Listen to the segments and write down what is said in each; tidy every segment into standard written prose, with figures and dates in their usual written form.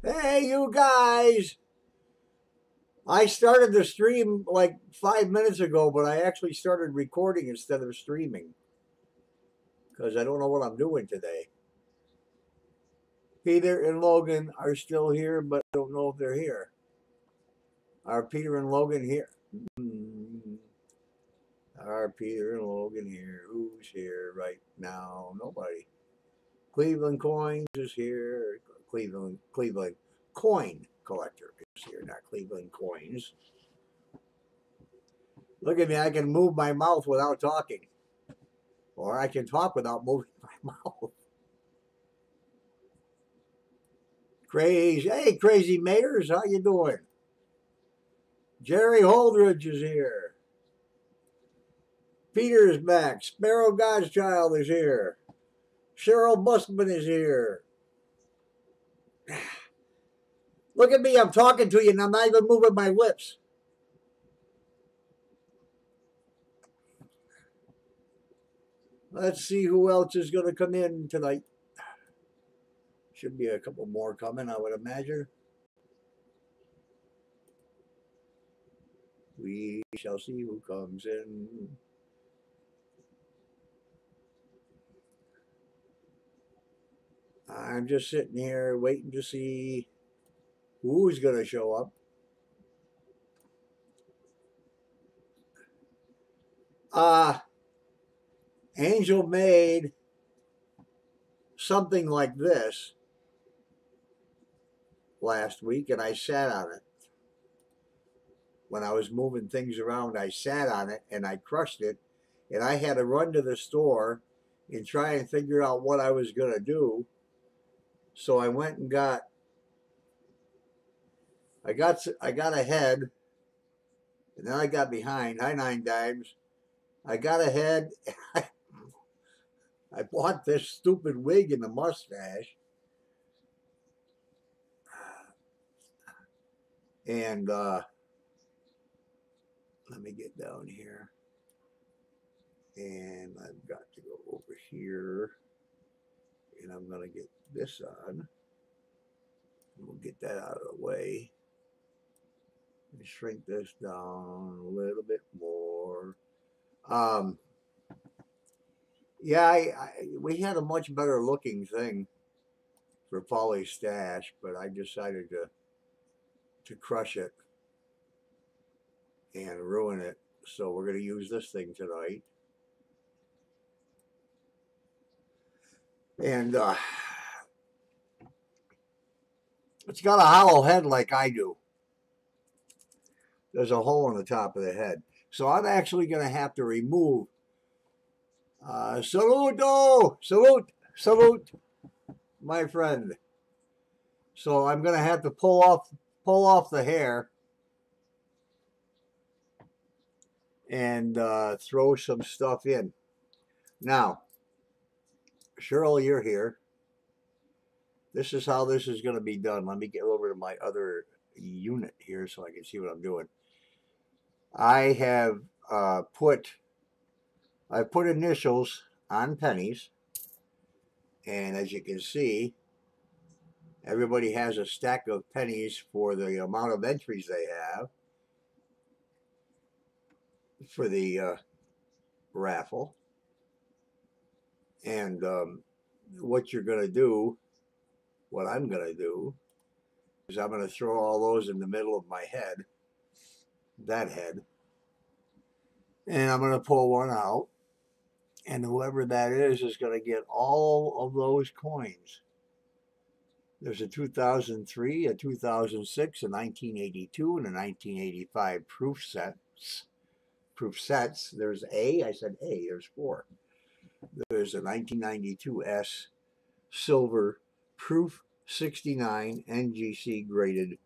Hey, you guys! I started the stream like 5 minutes ago, but I actually started recording instead of streaming because I don't know what I'm doing today. Peter and Logan are still here, but I don't know if they're here. Are Peter and Logan here? Hmm. Are Peter and Logan here? Who's here right now? Nobody. Cleveland Coins is here. Cleveland Coin Collector is here, not Cleveland Coins. Look at me, I can move my mouth without talking. Or I can talk without moving my mouth. Crazy, hey, crazy mayors, how you doing? Jerry Holdridge is here. Peter is back. Sparrow Godchild is here. Cheryl Busman is here. Look at me, I'm talking to you and I'm not even moving my lips. Let's see who else is going to come in tonight. Should be a couple more coming, I would imagine. We shall see who comes in. I'm just sitting here waiting to see who's going to show up. Angel made something like this last week, and I sat on it. When I was moving things around, I sat on it and I crushed it, and I had to run to the store and try and figure out what I was going to do. So I went and I got ahead, and then I got behind. Hi, Nine Dimes. I got ahead. I bought this stupid wig and the mustache. And let me get down here. And I've got to go over here. And I'm going to get this on. We'll get that out of the way. And shrink this down a little bit more. Yeah, we had a much better looking thing for Paulie Stache, but I decided to crush it and ruin it. So we're going to use this thing tonight. And it's got a hollow head like I do. There's a hole in the top of the head. So I'm actually going to have to remove. Saludo! Salute, my friend. So I'm going to have to pull off the hair and throw some stuff in. Now, Cheryl, you're here. This is how this is going to be done. Let me get over to my other unit here so I can see what I'm doing. I have put initials on pennies, and as you can see, everybody has a stack of pennies for the amount of entries they have for the raffle. And what you're going to do, what I'm going to do, is I'm going to throw all those in the middle of my head, that head, and I'm going to pull one out, and whoever that is going to get all of those coins. There's a 2003, a 2006, a 1982, and a 1985 proof sets. There's I said A, there's 4. There's a 1992 S silver proof 69 NGC graded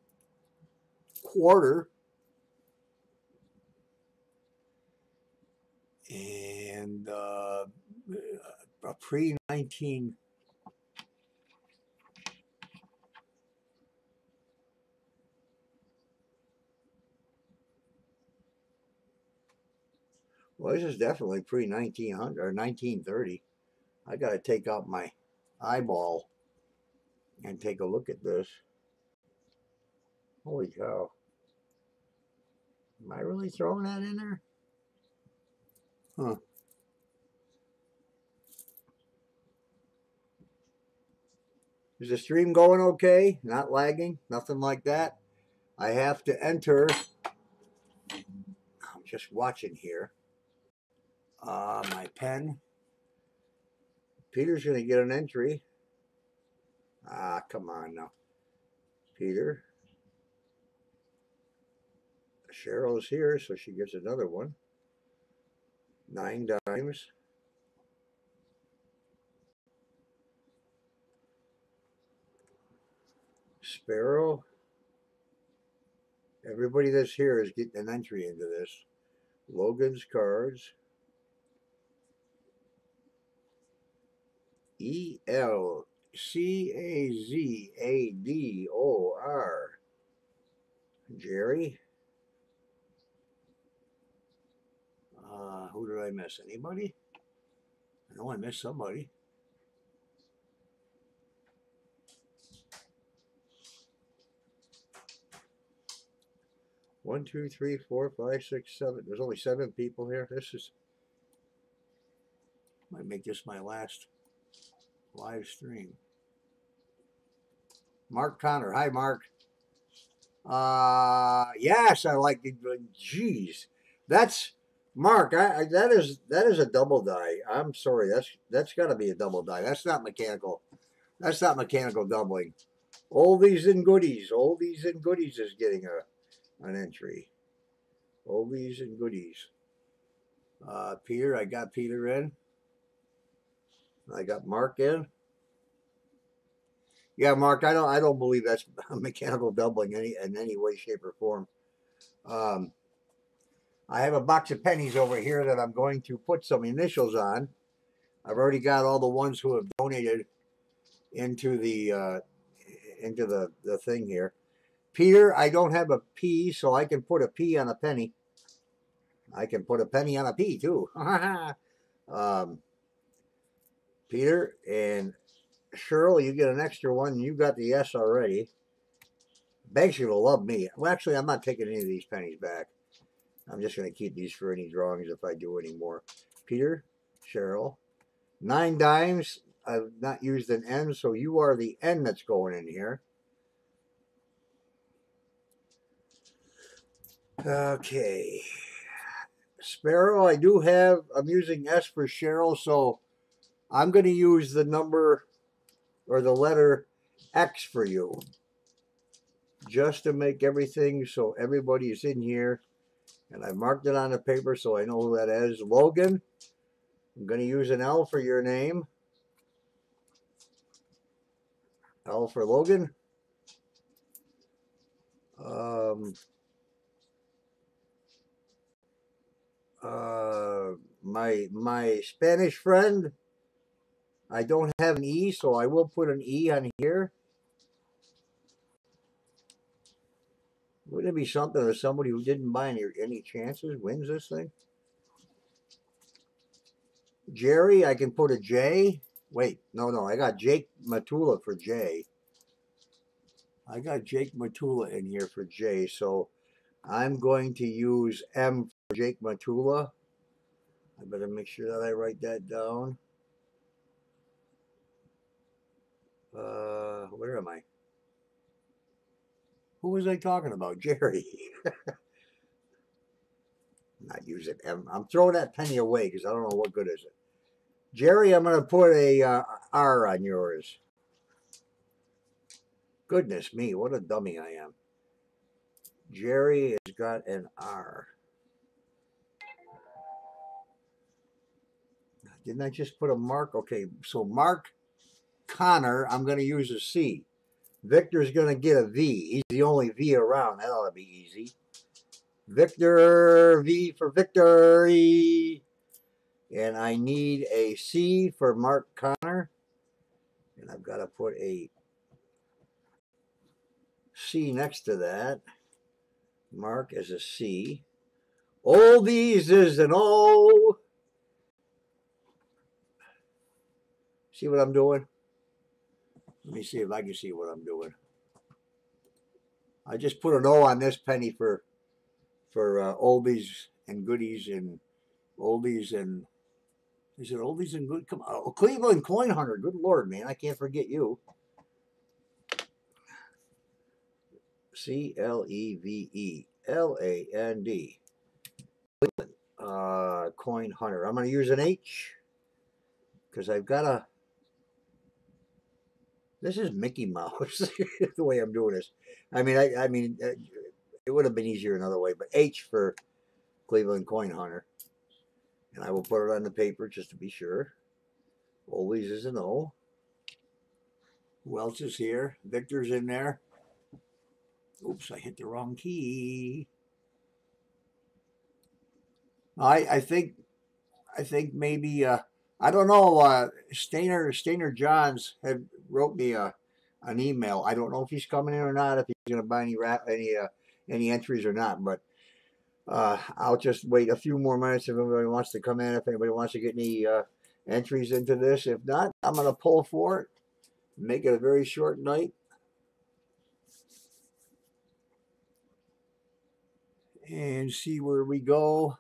quarter. And a pre-19... Well, this is definitely pre-1900 or 1930. I got to take out my eyeball and take a look at this. Holy cow. Am I really throwing that in there? Huh. Is the stream going okay? Not lagging? Nothing like that? I have to enter. I'm just watching here. My pen. Peter's going to get an entry. Ah, come on now. Peter. Cheryl's here, so she gets another one. 9 dimes. Sparrow. Everybody that's here is getting an entry into this. Logan's cards. ELCAZADOR. Jerry. Who did I miss? Anybody? I know I missed somebody. One, two, three, four, five, six, seven. There's only 7 people here. This is might make this my last live stream. Mark Connor. Hi, Mark. Yes, I like it. Jeez, that's Mark. That is a double die. I'm sorry. That's got to be a double die. That's not mechanical. That's not mechanical doubling. Oldies and goodies. Oldies and goodies is getting an entry. Oldies and goodies. Peter, I got Peter in. I got Mark in. Yeah, Mark, I don't believe that's mechanical doubling in any way, shape, or form. I have a box of pennies over here that I'm going to put some initials on. I've already got all the ones who have donated into the thing here. Peter, I don't have a P, so I can put a P on a penny. I can put a penny on a P too. Peter and Cheryl, you get an extra one. You got the S already. Banks are gonna love me. Well, actually, I'm not taking any of these pennies back. I'm just gonna keep these for any drawings if I do any more. Peter, Cheryl, 9 dimes. I've not used an N, so you are the N that's going in here. Okay. Sparrow, I do have, I'm using S for Cheryl, so I'm going to use the number or the letter X for you. Just to make everything so everybody is in here. And I marked it on the paper so I know who that is. Logan, I'm going to use an L for your name. L for Logan. My Spanish friend, I don't have an E, so I will put an E on here. Wouldn't it be something if somebody who didn't buy any chances wins this thing? Jerry, I can put a J. Wait, no, I got Jake Matula for J. I got Jake Matula in here for J, so I'm going to use M for Jake Matula. I better make sure that I write that down. Where am I? Who was I talking about? Jerry. I'm not using M. I'm throwing that penny away because I don't know what good is it. Jerry, I'm going to put a R on yours. Goodness me, what a dummy I am. Jerry has got an R. Didn't I just put a Mark? Okay, so Mark Connor, I'm going to use a C. Victor's going to get a V. He's the only V around. That ought to be easy. Victor, V for victory. And I need a C for Mark Connor. And I've got to put a C next to that. Mark is a C. Oldies is an O. See what I'm doing? Let me see if I can see what I'm doing. I just put an O on this penny for oldies and goodies and oldies and is it oldies and good? Come on, Cleveland Coin Hunter. Good Lord, man, I can't forget you. Cleveland. Coin Hunter. I'm going to use an H because I've got a. This is Mickey Mouse. The way I'm doing this. I mean, it would have been easier another way, but H for Cleveland Coin Hunter, and I will put it on the paper just to be sure. Always is an O. Who else is here? Victor's in there. Oops, I hit the wrong key. I think maybe I don't know. Stainer Johns had wrote me an email. I don't know if he's coming in or not. If he's going to buy any entries or not. But I'll just wait a few more minutes if anybody wants to come in. If anybody wants to get any entries into this. If not, I'm going to pull for it. Make it a very short night. And see where we go.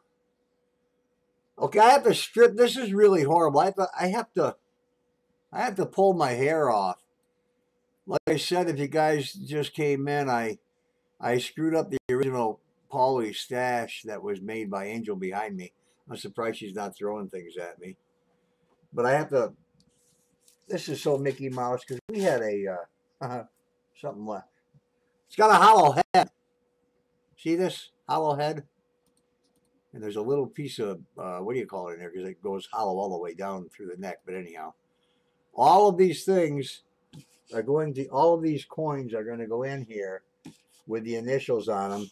Okay, I have to strip. This is really horrible. I have to pull my hair off. Like I said, if you guys just came in, I screwed up the original Paulie Stache that was made by Angel behind me. I'm surprised she's not throwing things at me. But I have to. This is so Mickey Mouse because we had a something left. It's got a hollow head. See this hollow head? And there's a little piece of, what do you call it in there? Because it goes hollow all the way down through the neck. But anyhow, all of these things are going to, all of these coins are going to go in here with the initials on them.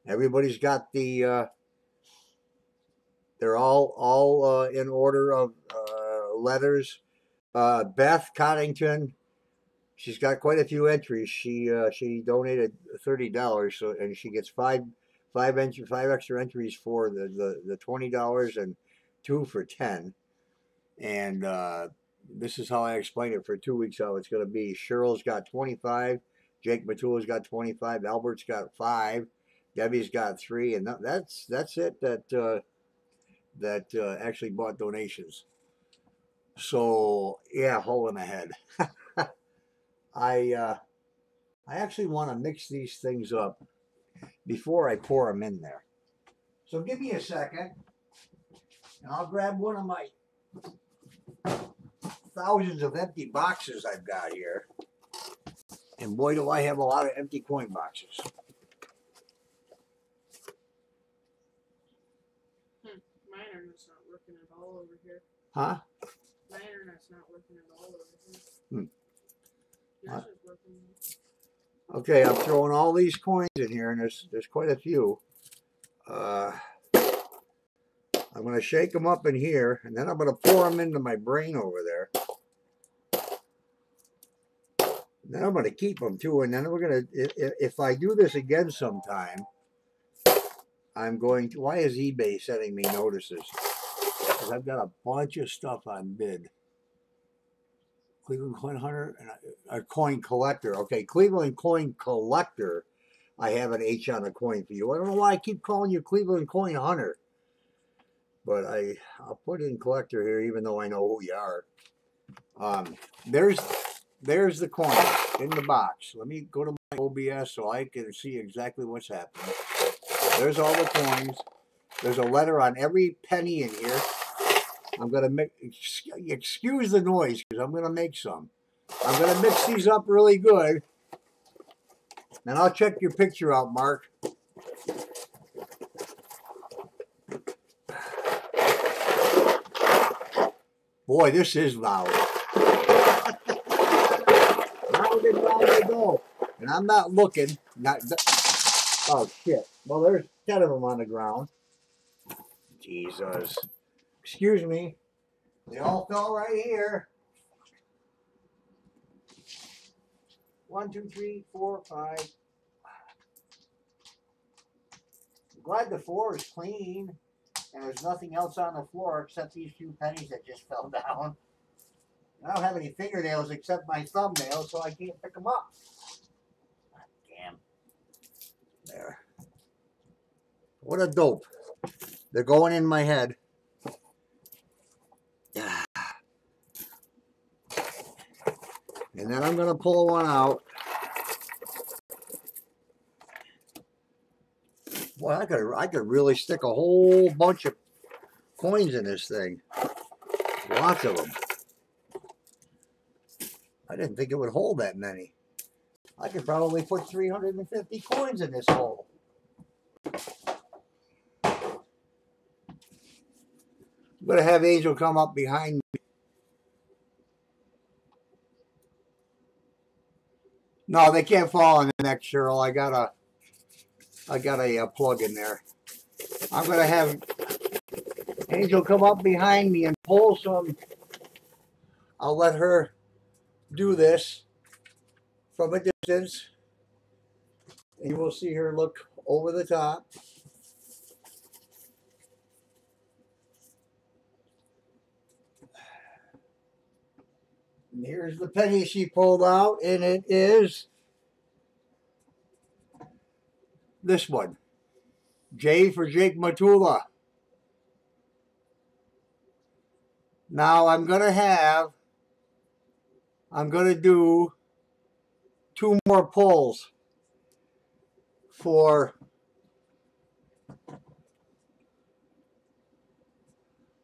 Everybody's got the, they're all in order of letters. Beth Coddington, she's got quite a few entries. She donated $30, so and she gets five extra entries for the $20 and 2 for 10. And this is how I explain it for 2 weeks how it's going to be. Cheryl's got 25, Jake Matula's got 25, Albert's got 5, Debbie's got 3, and that's it. That actually bought donations. So yeah, hole in the head. I actually want to mix these things up before I pour them in there. So give me a second, and I'll grab one of my thousands of empty boxes I've got here. And boy, do I have a lot of empty coin boxes. My internet's not working at all over here. Huh? My internet's not working at all over here. Yours is working. Okay, I'm throwing all these coins in here, and there's quite a few. I'm going to shake them up in here, and then I'm going to pour them into my brain over there. Then I'm going to keep them too, and then we're going to, if I do this again sometime, I'm going to, why is eBay sending me notices? Because I've got a bunch of stuff on bid. Cleveland Coin Hunter and a coin collector. Okay, Cleveland Coin Collector. I have an H on a coin for you. I don't know why I keep calling you Cleveland Coin Hunter, but I'll put in collector here, even though I know who you are. There's the coin in the box. Let me go to my OBS so I can see exactly what's happening. There's all the coins. There's a letter on every penny in here. I'm going to make, excuse the noise because I'm going to make some. I'm going to mix these up really good. And I'll check your picture out, Mark. Boy, this is loud. Loud and loud they go. And I'm not looking. Oh, shit. Well, there's 10 of them on the ground. Jesus. Excuse me. They all fell right here. 1, 2, 3, 4, 5. I'm glad the floor is clean and there's nothing else on the floor except these few pennies that just fell down. I don't have any fingernails except my thumbnails, so I can't pick them up. God damn. What a dope. They're going in my head. And then I'm going to pull one out. Boy, I could really stick a whole bunch of coins in this thing. Lots of them. I didn't think it would hold that many. I could probably put 350 coins in this hole. I'm going to have Angel come up behind me. No, they can't fall in the next, Cheryl. I got a plug in there. I'm going to have Angel come up behind me and pull some. I'll let her do this from a distance. And you will see her look over the top. And here's the penny she pulled out, and it is this one. J for Jake Matula. Now I'm going to do 2 more pulls for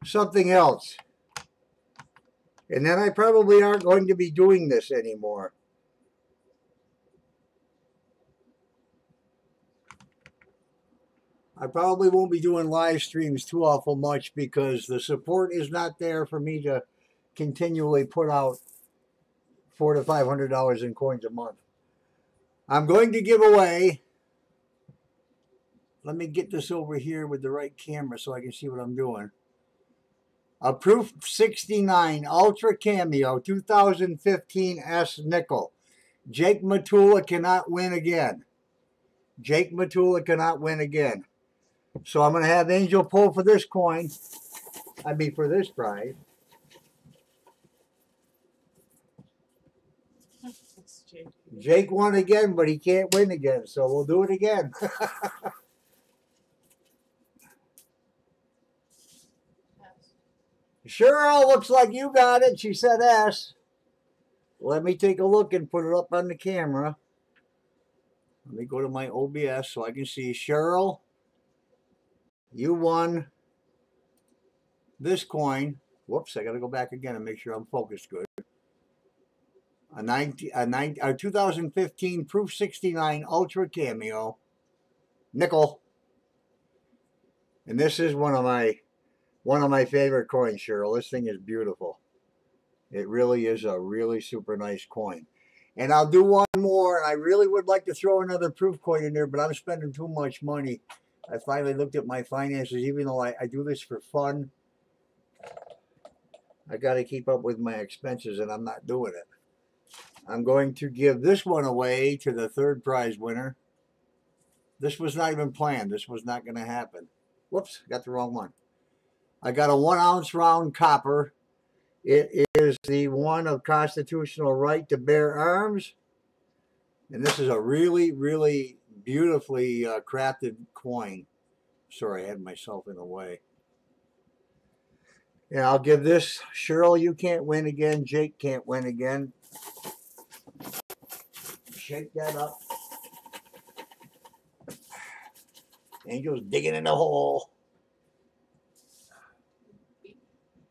something else. And then I probably aren't going to be doing this anymore. I probably won't be doing live streams too awful much because the support is not there for me to continually put out $400 to $500 in coins a month. I'm going to give away, let me get this over here with the right camera so I can see what I'm doing. A Proof 69 Ultra Cameo 2015 S Nickel. Jake Matula cannot win again. Jake Matula cannot win again. So I'm going to have Angel pull for this coin. I mean for this prize. Jake won again, but he can't win again. So we'll do it again. Cheryl, looks like you got it. She said S. Let me take a look and put it up on the camera. Let me go to my OBS so I can see. Cheryl, you won this coin. Whoops, I got to go back again and make sure I'm focused good. A 2015 Proof 69 Ultra Cameo Nickel. And this is one of my favorite coins, Cheryl. This thing is beautiful. It really is a really super nice coin. And I'll do one more. And I really would like to throw another proof coin in there, but I'm spending too much money. I finally looked at my finances. Even though I do this for fun, I got to keep up with my expenses, and I'm not doing it. I'm going to give this one away to the third prize winner. This was not even planned. This was not going to happen. Whoops, got the wrong one. I got a 1 ounce round copper. It is the one of constitutional right to bear arms. And this is a really, really beautifully crafted coin. Sorry, I had myself in the way. And I'll give this. Cheryl, you can't win again. Jake can't win again. Shake that up. Angel's digging in the hole.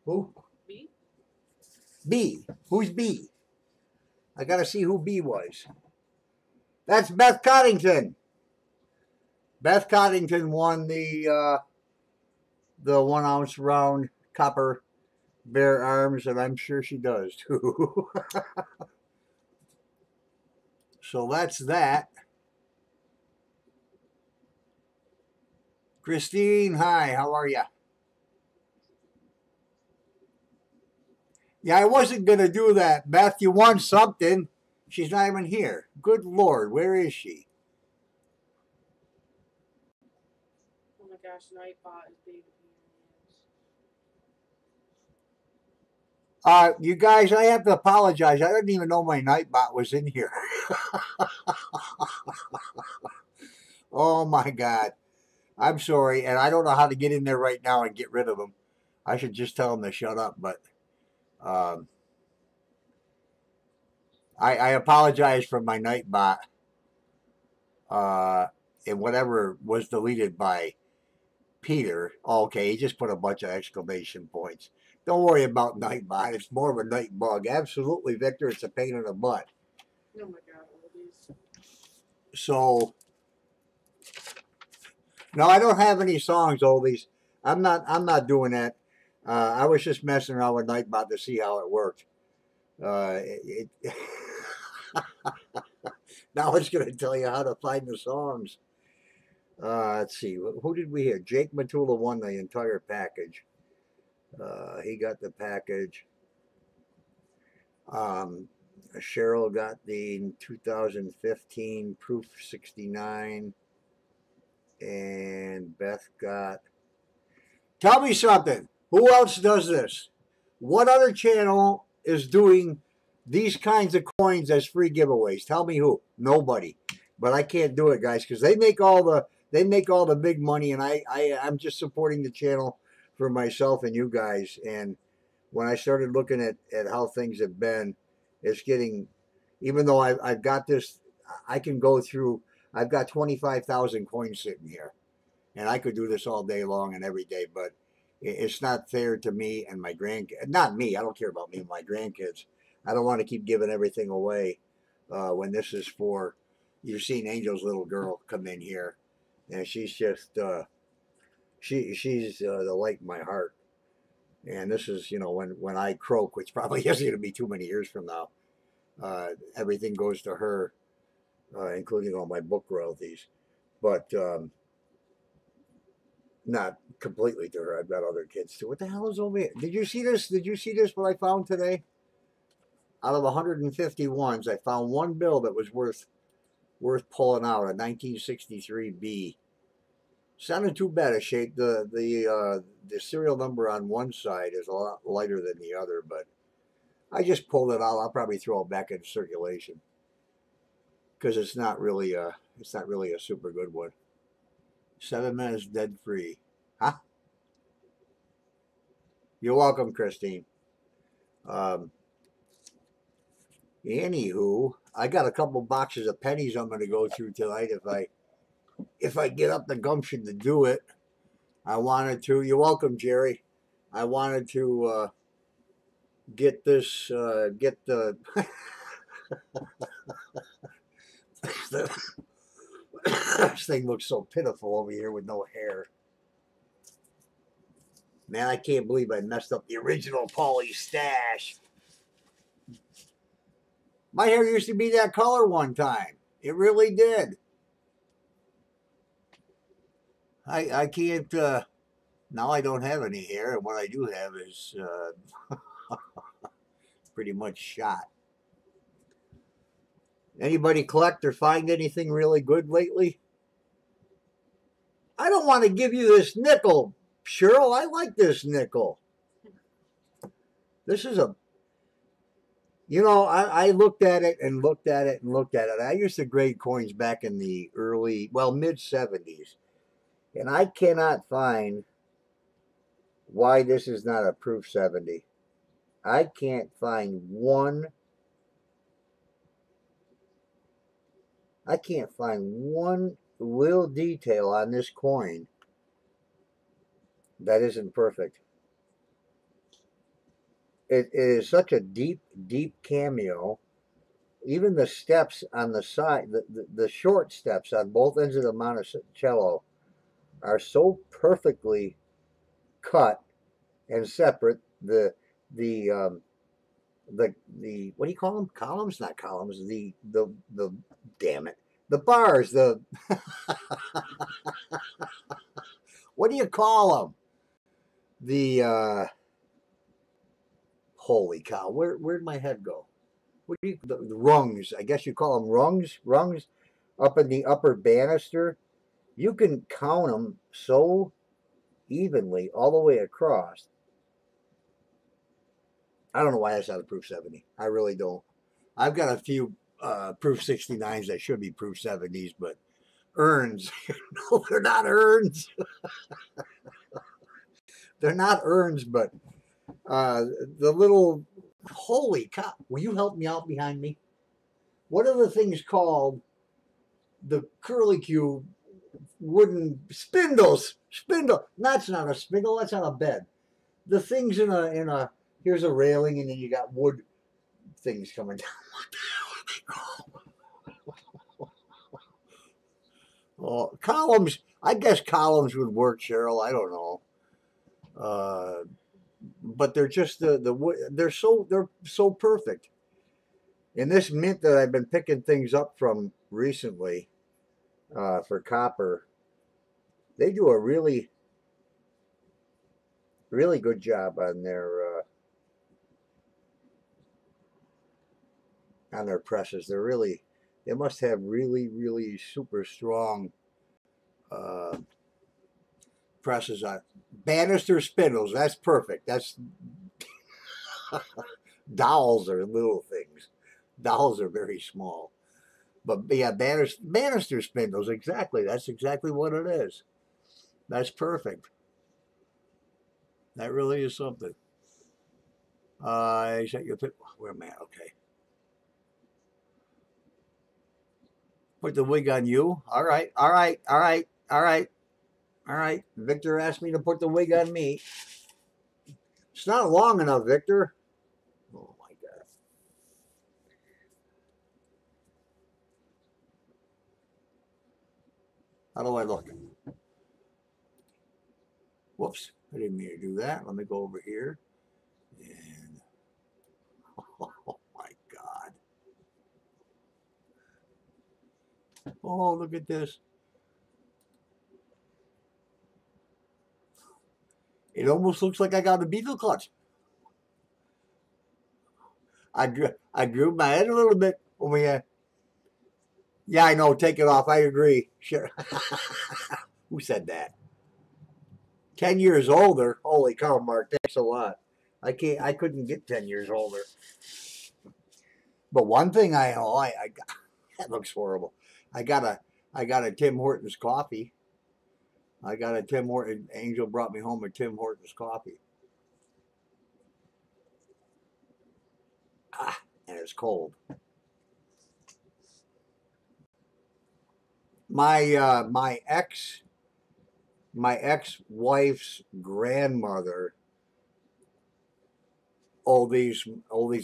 Who? B? B. Who's B? I got to see who B was. That's Beth Coddington. Beth Coddington won the 1 ounce round copper bear arms, and I'm sure she does too. So that's that. Christine, hi, how are you? Yeah, I wasn't going to do that. Beth, you won something. She's not even here. Good Lord, where is she? Oh my gosh, Nightbot is big. You guys, I have to apologize. I didn't even know my Nightbot was in here. Oh my God. I'm sorry, and I don't know how to get in there right now and get rid of them. I should just tell them to shut up, but um, I apologize for my Nightbot and whatever was deleted by Peter. Okay, he just put a bunch of exclamation points. Don't worry about Nightbot. It's more of a night bug. Absolutely, Victor. It's a pain in the butt. Oh my god, all these. So no, I don't have any songs, oldies. I'm not doing that. I was just messing around with Nightbot to see how it worked. Now it's going to tell you how to find the songs. Let's see. Who did we hear? Jake Matula won the entire package. He got the package. Cheryl got the 2015 Proof 69. And Beth got. Tell me something. Who else does this? What other channel is doing these kinds of coins as free giveaways? Tell me who. Nobody. But I can't do it, guys, because they make all the big money, and I'm just supporting the channel for myself and you guys. And when I started looking at how things have been, it's getting, even though I've got this, I can go through, I've got 25,000 coins sitting here, and I could do this all day long and every day, but it's not fair to me and my grandkids. Not me, I don't care about me and my grandkids. I don't want to keep giving everything away when this is for, you've seen Angel's little girl come in here, and she's just, she's the light in my heart. And this is, when I croak, which probably isn't going to be too many years from now, everything goes to her, including all my book royalties. But not completely to her. I've got other kids too. What the hell is over here? Did you see this? Did you see this, what I found today? Out of 150 ones, I found one bill that was worth pulling out, a 1963 B. It's not in too bad a shape. The serial number on one side is a lot lighter than the other, but I just pulled it out. I'll probably throw it back into circulation because it's not really a super good one. 7 minutes dead free. Huh? You're welcome, Christine. Anywho, I got a couple boxes of pennies I'm going to go through tonight if I get up the gumption to do it. I wanted to. You're welcome, Jerry. I wanted to get this, get the this thing looks so pitiful over here with no hair. Man, I can't believe I messed up the original Paulie Stache. My hair used to be that color one time. It really did. I can't, now I don't have any hair, and what I do have is pretty much shot. Anybody collect or find anything really good lately? I don't want to give you this nickel, Cheryl. I like this nickel. This is a, I looked at it and looked at it and looked at it. I used to grade coins back in the mid 70s. And I cannot find why this is not a proof 70. I can't find one little detail on this coin that isn't perfect. It is such a deep, deep cameo. Even the steps on the side, the short steps on both ends of the Monticello are so perfectly cut and separate. The what do you call them? Columns? Not columns. The damn it. The bars. The what do you call them? The holy cow. Where'd my head go? What do you the rungs? I guess you call them rungs. Rungs up in the upper banister. You can count them so evenly all the way across. I don't know why that's not a proof 70. I really don't. I've got a few proof 69s that should be proof 70s, but urns. No, they're not urns. They're not urns, but the little, holy cow. Will you help me out behind me? What are the things called? The curlicue wooden spindles. Spindle. That's not a spindle. That's not a bed. The things in a here's a railing, and then you got wood things coming down. What the hell are they called? Oh, columns. I guess columns would work, Cheryl. I don't know. But they're just they're so perfect. In this mint that I've been picking things up from recently, for copper, they do a really good job on their presses. They must have really super strong presses on. Banister spindles, that's perfect. That's dowels are little things. Dowels are very small. But yeah, banister spindles, exactly. That's exactly what it is. That's perfect. That really is something. Where am I? Okay. Put the wig on you. All right. All right. All right. All right. All right. Victor asked me to put the wig on me. It's not long enough, Victor. Oh my God. How do I look? Whoops. I didn't mean to do that. Let me go over here. And oh my God. Oh, look at this. It almost looks like I got a beetle clutch. I drew my head a little bit over here. Yeah, I know. Take it off. I agree. Sure. Who said that? 10 years older. Holy cow, Mark. Thanks a lot. I couldn't get 10 years older. But one thing I know, I got, that looks horrible. I got a Tim Hortons coffee. I got a Tim Hortons. Angel brought me home a Tim Hortons coffee. And it's cold. My ex-wife's grandmother, oldies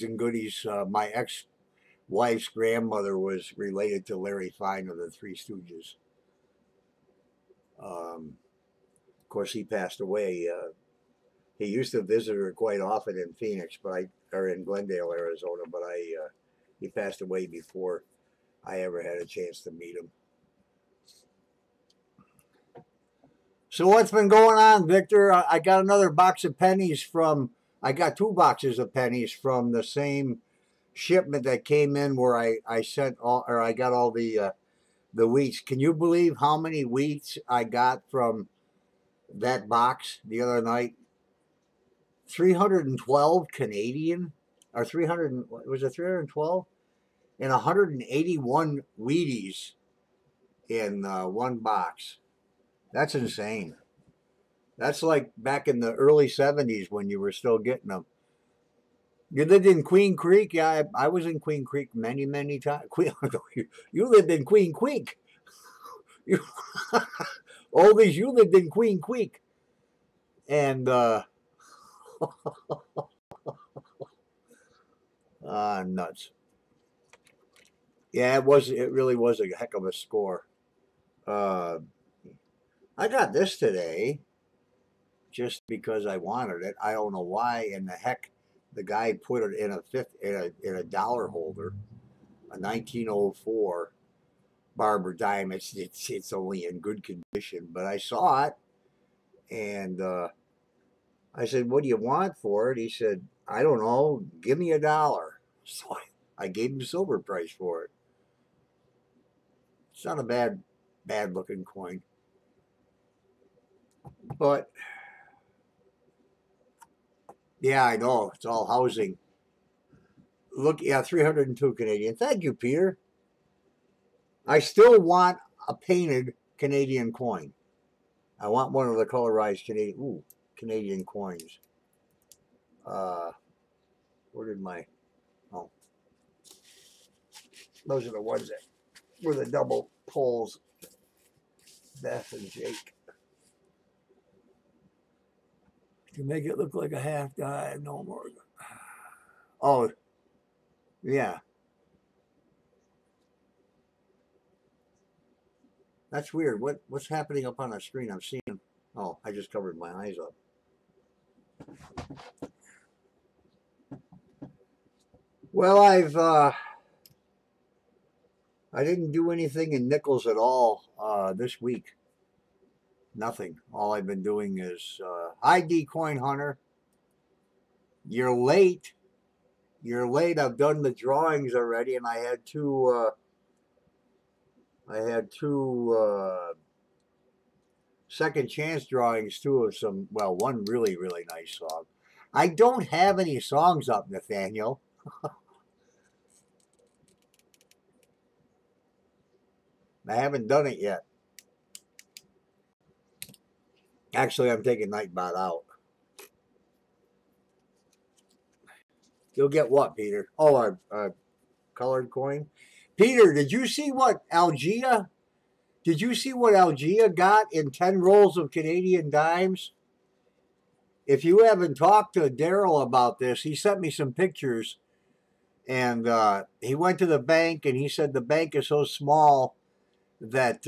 and goodies. My ex-wife's grandmother was related to Larry Fine of the Three Stooges. Of course, he passed away. He used to visit her quite often in Phoenix, or in Glendale, Arizona. But he passed away before I ever had a chance to meet him. So what's been going on, Victor? I got another box of pennies from. I got 2 boxes of pennies from the same shipment that came in where I sent all, or I got all the wheats. Can you believe how many wheats I got from that box the other night? 312 Canadian, or 300, was it 312? And 181 Wheaties in one box. That's insane. That's like back in the early 70s when you were still getting them. You lived in Queen Creek? Yeah, I was in Queen Creek many times. You lived in Queen Creek. Oldies, you lived in Queen Creek. And, nuts. Yeah, it really was a heck of a score. I got this today just because I wanted it. I don't know why in the heck the guy put it in a dollar holder, a 1904 Barber dime. It's only in good condition, but I saw it and I said, "What do you want for it?" He said, "I don't know. Give me $1." So I gave him silver price for it. It's not a bad looking coin, but yeah, I know it's all housing. Look, yeah, 302 Canadian. Thank you, Peter. I still want. a painted Canadian coin. I want one of the colorized Canadian coins. Where did my, oh, those are the ones that were the double pulls, Beth and Jake. To make it look like a half die, no more. Oh, yeah. That's weird. What's happening up on the screen? I'm seeing. Oh, I just covered my eyes up. Well, I didn't do anything in nickels at all this week. Nothing. All I've been doing is ID Coin Hunter. You're late. You're late. I've done the drawings already, and I had two. Second chance drawings too of some. Well, one really nice song. I don't have any songs up, Nathaniel. I haven't done it yet. Actually, I'm taking Nightbot out. You'll get what, Peter? Oh, a colored coin. Peter, did you see what Algea? Did you see what Algea got in 10 rolls of Canadian dimes? If you haven't talked to Daryl about this, he sent me some pictures, and he went to the bank, and he said the bank is so small that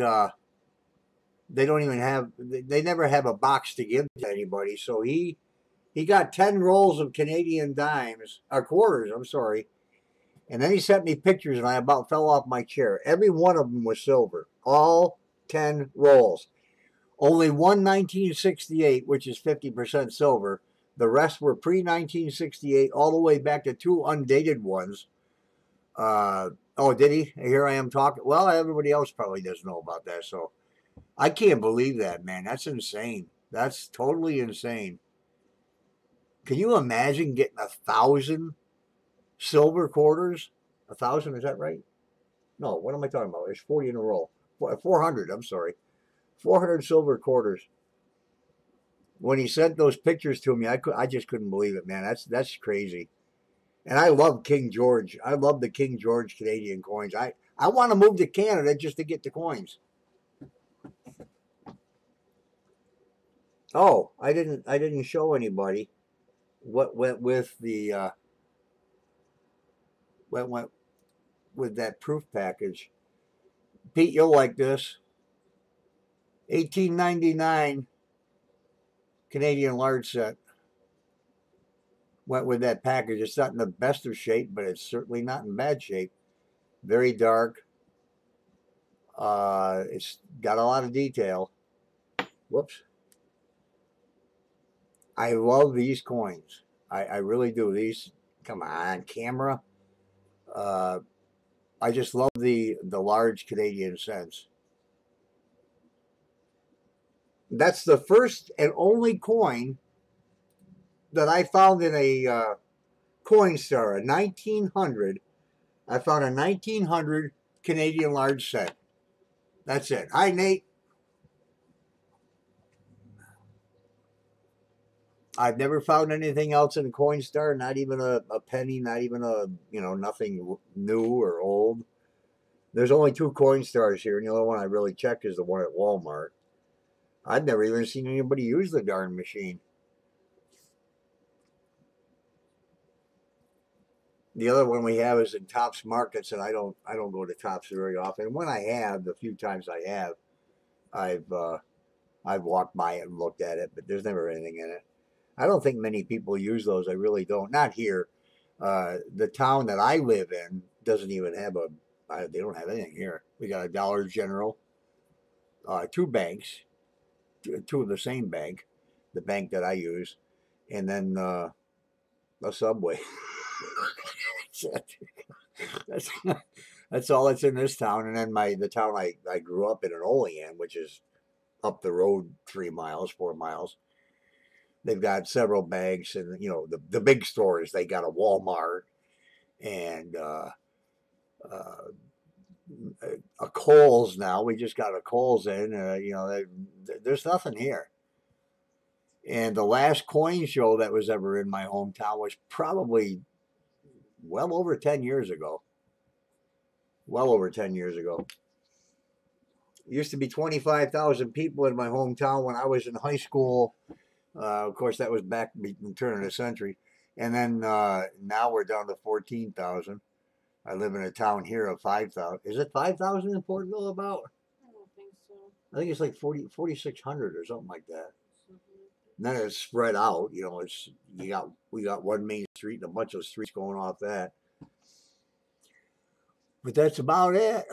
they don't even have, they never have a box to give to anybody. So he got 10 rolls of Canadian dimes, or quarters, I'm sorry. And then he sent me pictures, and I about fell off my chair. Every one of them was silver. All 10 rolls. Only one 1968, which is 50% silver. The rest were pre-1968, all the way back to 2 undated ones. Oh, did he? Here I am talking. Well, everybody else probably doesn't know about that, so I can't believe that, man. That's insane. That's totally insane. Can you imagine getting 1,000 silver quarters? 1,000, is that right? No, what am I talking about? There's 40 in a row. 400, I'm sorry. 400 silver quarters. When he sent those pictures to me, I just couldn't believe it, man. That's crazy. And I love King George. I love the King George Canadian coins. I want to move to Canada just to get the coins. Oh, I didn't show anybody what went with the went with that proof package. Pete, you'll like this. 1899 Canadian large set went with that package. It's not in the best of shape, but it's certainly not in bad shape. Very dark. It's got a lot of detail. Whoops. I love these coins. I really do. These, come on, camera. I just love the large Canadian cents. That's the first and only coin that I found in a Coinstar, a 1900. I found a 1900 Canadian large cent. That's it. Hi, Nate. I've never found anything else in Coinstar, not even a penny, not even nothing new or old. There's only 2 Coinstars here, and the only one I really checked is the one at Walmart. I've never even seen anybody use the darn machine. The other one we have is in Tops Markets, and I don't go to Tops very often. When I have, the few times I have, I've walked by it and looked at it, but there's never anything in it. I don't think many people use those. I really don't. Not here. The town that I live in doesn't even have they don't have anything here. We got a Dollar General, 2 banks, 2 of the same bank, the bank that I use, and then a Subway. That's all that's in this town. And then the town I grew up in Olean, which is up the road 3 miles, 4 miles. They've got several banks, and the big stores. They got a Walmart and a Kohl's now. We just got a Kohl's in. You know, there's nothing here. And the last coin show that was ever in my hometown was probably well over 10 years ago. Well over 10 years ago. It used to be 25,000 people in my hometown when I was in high school. Of course, that was back in the turn of the century. And then now we're down to 14,000. I live in a town here of 5,000. Is it 5,000 in Portville about? I don't think so. I think it's like 4,600 or something like that. And then it's spread out. You know, we got one main street and a bunch of streets going off that. But that's about it.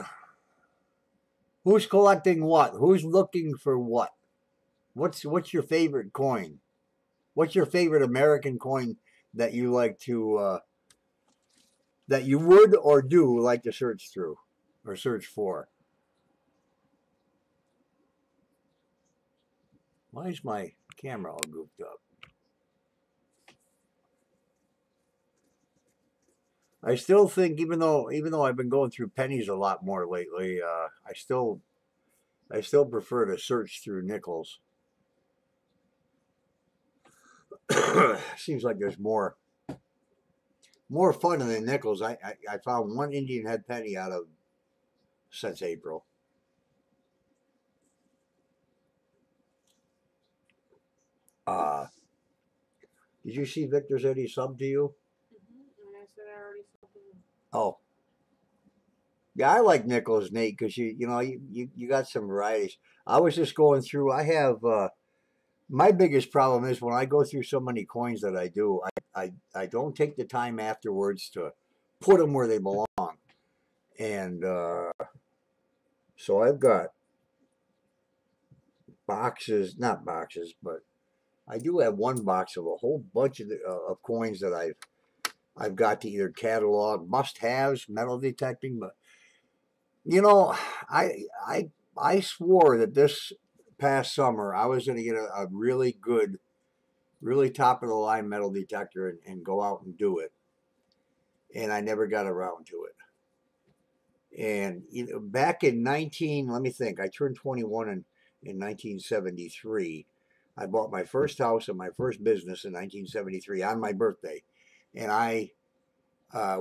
Who's collecting what? Who's looking for what? What's your favorite coin? What's your favorite American coin that you like to that you would or do like to search through or search for? Why is my camera all goofed up? I still think, even though I've been going through Pennies a lot more lately, I still prefer to search through nickels. Seems like there's more fun in the nickels. I found one Indian head penny out of since April. Did you see Victor's Eddie sub to you? And I said I already subbed him. Oh. Yeah, I like nickels, Nate, because you got some varieties. I was just going through. I have my biggest problem is when I go through so many coins that I do, I don't take the time afterwards to put them where they belong, and so I've got boxes, not boxes, but I do have one box of a whole bunch of coins that I've got to either catalog, must-haves, metal detecting, but you know, I swore that this past summer I was going to get a really good, really top of the line metal detector and go out and do it, and I never got around to it. And back in let me think, I turned 21 in 1973. I bought my first house and my first business in 1973 on my birthday, and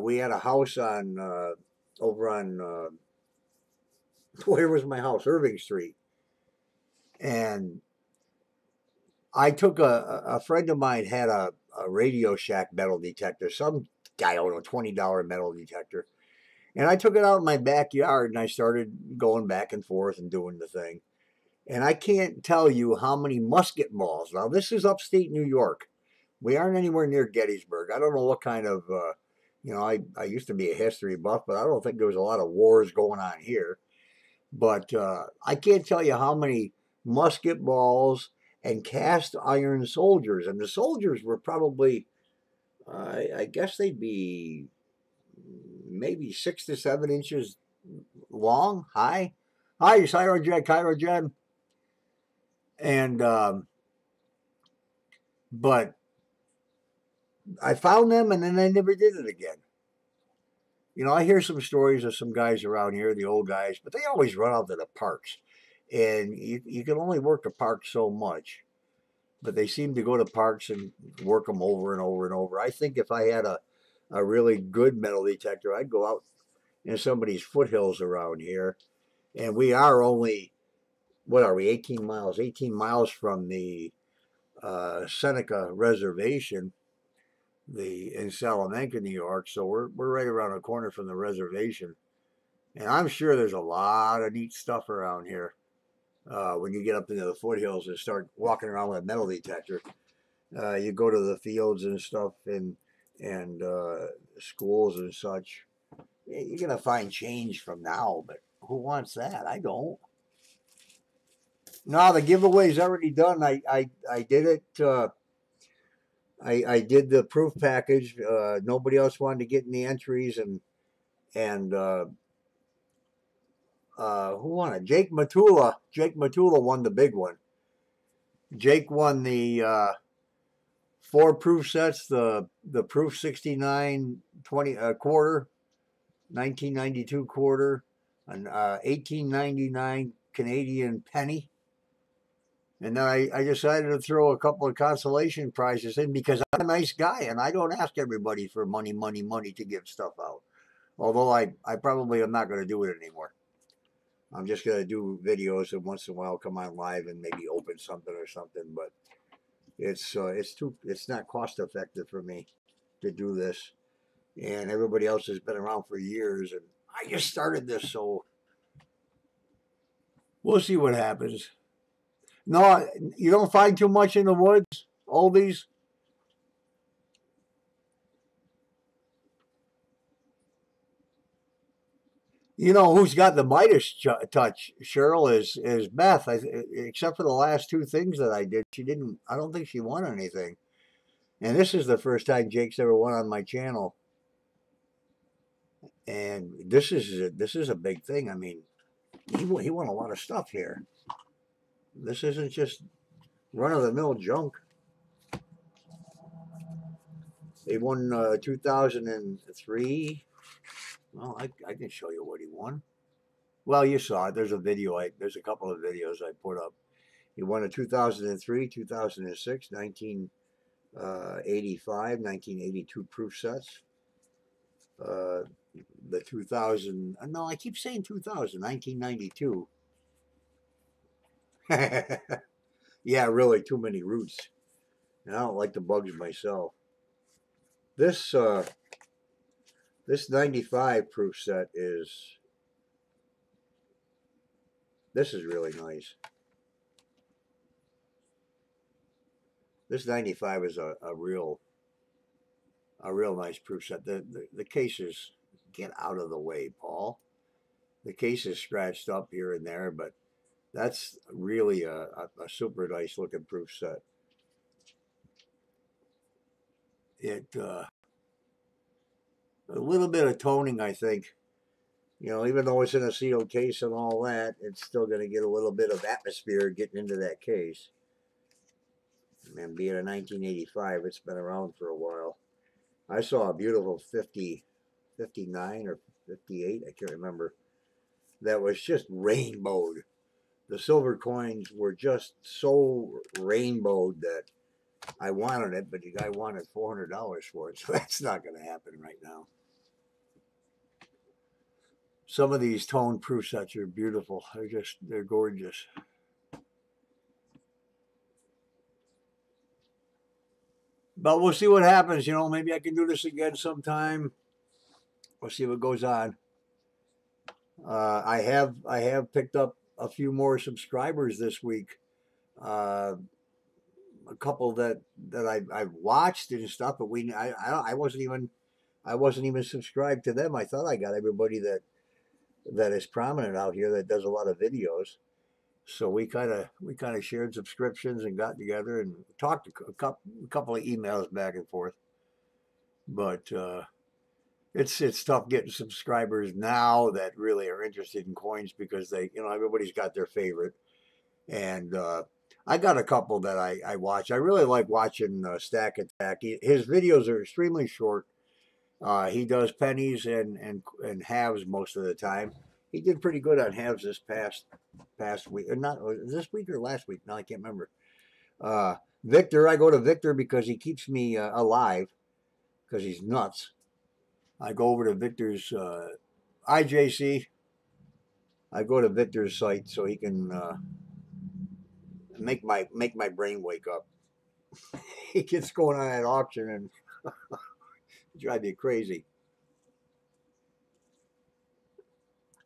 we had a house on over on where was my house? Irving Street. And I took a friend of mine had a Radio Shack metal detector, some guy, I don't know, $20 metal detector. And I took it out in my backyard and I started going back and forth and doing the thing. And I can't tell you how many musket balls. Now, this is upstate New York. We aren't anywhere near Gettysburg. I don't know what kind of, I used to be a history buff, but I don't think there was a lot of wars going on here. But I can't tell you how many musket balls and cast iron soldiers. And the soldiers were probably, I guess they'd be maybe 6 to 7 inches long, high. Hi, Cairo Jen. And, but I found them and then I never did it again. You know, I hear some stories of some guys around here, the old guys, but they always run out to the parks. And you can only work the park so much. But they seem to go to parks and work them over and over and over. I think if I had a really good metal detector, I'd go out in somebody's foothills around here. And we are only, what are we, 18 miles? 18 miles from the Seneca Reservation, in Salamanca, New York. So we're right around the corner from the reservation. And I'm sure there's a lot of neat stuff around here. When you get up into the foothills and start walking around with a metal detector, you go to the fields and stuff and schools and such. You're gonna find change from now, but who wants that? I don't. No, the giveaway's already done. I did it. I did the proof package. Nobody else wanted to get in the entries, and who won it? Jake Matula. Jake Matula won the big one. Jake won the 4 proof sets, the proof 69 20 quarter, 1992 quarter, an 1899 Canadian penny. And then I decided to throw a couple of consolation prizes in because I'm a nice guy and I don't ask everybody for money to give stuff out. Although I probably am not going to do it anymore. I'm just going to do videos and once in a while come on live and maybe open something or something. But it's not cost effective for me to do this. And everybody else has been around for years and I just started this, so we'll see what happens. No, you don't find too much in the woods, oldies. You know who's got the Midas touch, Cheryl, is Beth. Except for the last two things that I did, she didn't. I don't think she won anything. And this is the first time Jake's ever won on my channel. And this is a big thing. I mean, he won a lot of stuff here. This isn't just run of the mill junk. He won 2003. Well, I can show you what he won. Well, you saw it. There's a video. There's a couple of videos I put up. He won a 2003, 2006, 1985, 1982 proof sets. The 2000. No, I keep saying 2000. 1992. Yeah, really, too many roots. And I don't like the bugs myself. This 95 proof set is. This is really nice. This 95 is a real nice proof set. The case is, get out of the way, Paul. The case is scratched up here and there, but that's really a super nice looking proof set. It a little bit of toning, I think. You know, even though it's in a sealed case and all that, it's still going to get a little bit of atmosphere getting into that case. And being a 1985, it's been around for a while. I saw a beautiful 59 or 58, I can't remember, that was just rainbowed. The silver coins were just so rainbowed that I wanted it, but the guy wanted $400 for it, so that's not going to happen right now. Some of these tone proof sets are beautiful. They're gorgeous. But we'll see what happens. You know, maybe I can do this again sometime. We'll see what goes on. I have picked up a few more subscribers this week. A couple that I've watched and stuff, but I wasn't even subscribed to them. I thought I got everybody that is prominent out here that does a lot of videos. So we kind of shared subscriptions and got together and talked a couple of emails back and forth. But it's tough getting subscribers now that really are interested in coins because everybody's got their favorite. And I got a couple that I watch. I really like watching Stache Attack. His videos are extremely short. He does pennies and halves most of the time. He did pretty good on halves this past week. Or not this week or last week. No, I can't remember. Victor, I go to Victor because he keeps me alive because he's nuts. I go over to Victor's IJC. I go to Victor's site so he can make my brain wake up. He gets going on that auction and drive me crazy.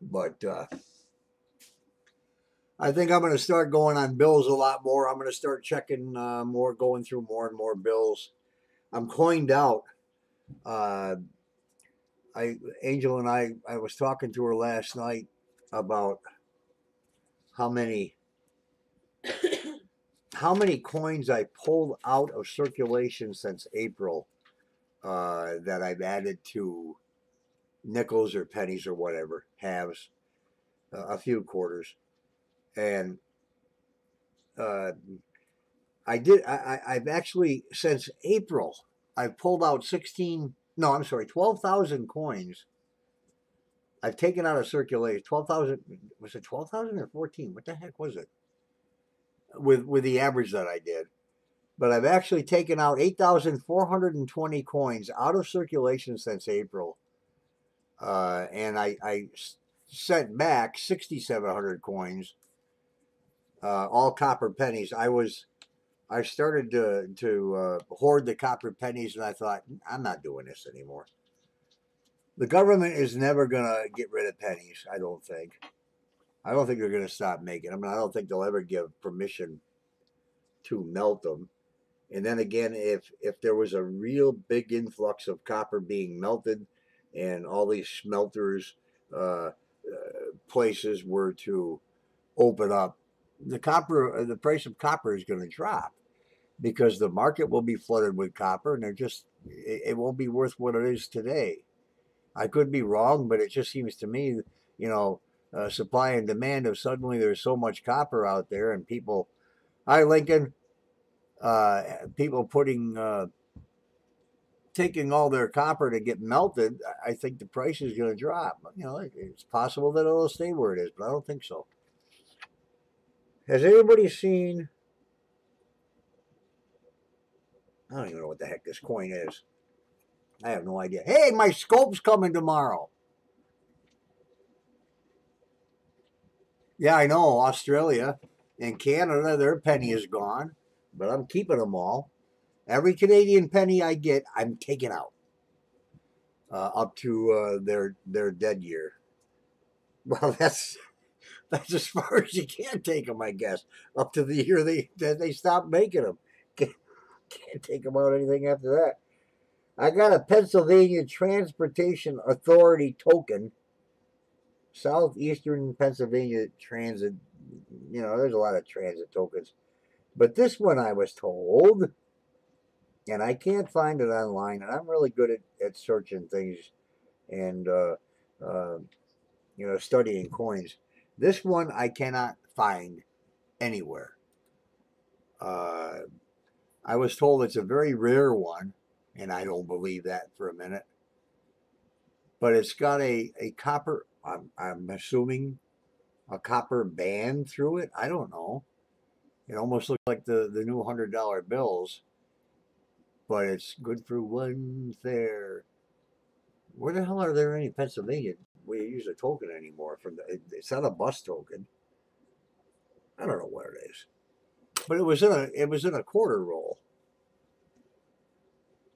But I think I'm going to start going on bills a lot more. I'm going to start checking more, going through more and more bills. I'm coined out. Angel and I was talking to her last night about how many coins I pulled out of circulation since April that I've added to nickels or pennies or whatever, halves, a few quarters. And I've actually, since April, I've pulled out 12,000 coins I've taken out of circulation 12,000. Was it 12,000 or 14? What the heck was it? With the average that I did. But I've actually taken out 8,420 coins out of circulation since April. And I sent back 6,700 coins, all copper pennies. I started to hoard the copper pennies, and I thought, I'm not doing this anymore. The government is never gonna get rid of pennies. I don't think. I don't think they're gonna stop making them. I don't think they'll ever give permission to melt them. And then again, if there was a real big influx of copper being melted, and all these smelters places were to open up, the price of copper is going to drop because the market will be flooded with copper, and it won't be worth what it is today. I could be wrong, but it just seems to me, supply and demand of suddenly there's so much copper out there, and people, hi Lincoln, people taking all their copper to get melted. I think the price is going to drop. It's possible that it'll stay where it is, but I don't think so. Has anybody seen? I don't even know what the heck this coin is. I have no idea. Hey, my scope's coming tomorrow. Yeah, I know. Australia and Canada, their penny is gone, but I'm keeping them all. Every Canadian penny I get, I'm taking out up to their dead year. Well, that's as far as you can take them, I guess. Up to the year they stop making them. Can't take them out anything after that. I got a Pennsylvania Transportation Authority token. Southeastern Pennsylvania Transit. There's a lot of transit tokens. But this one I was told, and I can't find it online, and I'm really good at searching things and, studying coins. This one I cannot find anywhere. I was told it's a very rare one, and I don't believe that for a minute. But it's got a copper, I'm assuming, a copper band through it. I don't know. It almost looks like the new $100 bills, but it's good for one fare. Where the hell are there any Pennsylvania where you use a token anymore? It's not a bus token. I don't know where it is, but it was in a quarter roll.